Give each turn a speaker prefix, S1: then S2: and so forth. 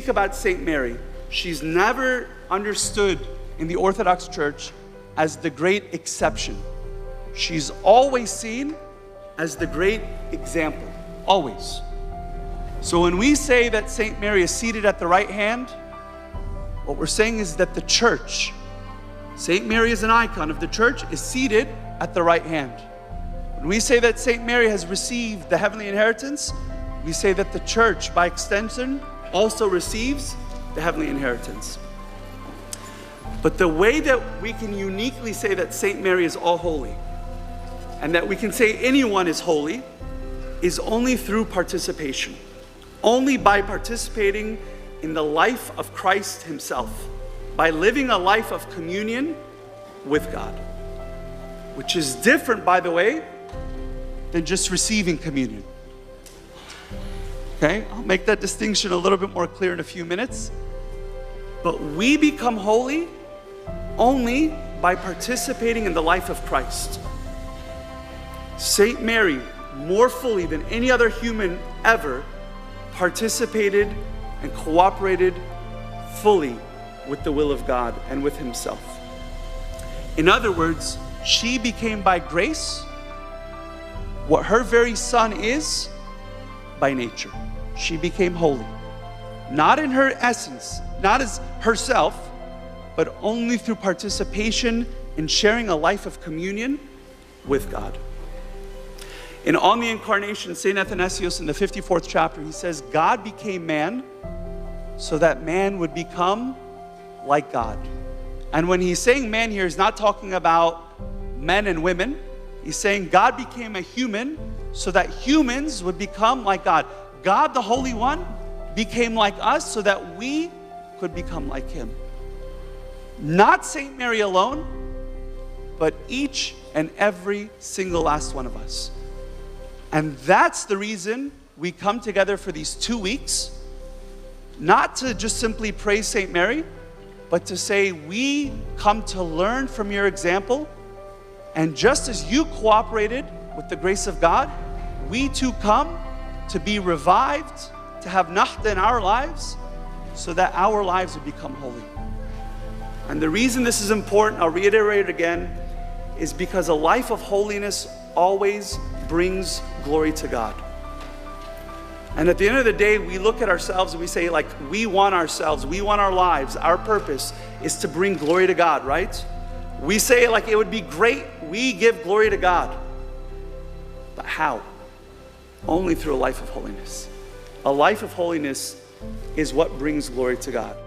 S1: speak about Saint Mary, she's never understood in the Orthodox Church as the great exception. She's always seen as the great example, always. So when we say that Saint Mary is seated at the right hand, what we're saying is that the church, Saint Mary is an icon of the church, is seated at the right hand. When we say that Saint Mary has received the heavenly inheritance, we say that the church, by extension, also receives the heavenly inheritance. But the way that we can uniquely say that Saint Mary is all holy, and that we can say anyone is holy, is only through participation. Only by participating in the life of Christ himself, by living a life of communion with God, which is different, by the way, than just receiving communion. Okay, I'll make that distinction a little bit more clear in a few minutes. But we become holy only by participating in the life of Christ. Saint Mary, more fully than any other human ever, participated and cooperated fully with the will of God and with himself. In other words, she became by grace what her very Son is by nature. She became holy, not in her essence, not as herself, but only through participation in sharing a life of communion with God. And on the Incarnation, St. Athanasius in the 54th chapter, he says, God became man so that man would become like God. And when he's saying man here, he's not talking about men and women. He's saying God became a human so that humans would become like God. God, the Holy One, became like us so that we could become like him. Not Saint Mary alone, but each and every single last one of us. And that's the reason we come together for these 2 weeks, not to just simply praise Saint Mary, but to say we come to learn from your example. And just as you cooperated with the grace of God, we too come to be revived, to have nahda in our lives, so that our lives would become holy. And the reason this is important, I'll reiterate it again, is because a life of holiness always brings glory to God. And at the end of the day, we look at ourselves and we say, like, we want ourselves, we want our lives, our purpose is to bring glory to God, right? We say, like, it would be great, we give glory to God. But how? Only through a life of holiness. A life of holiness is what brings glory to God.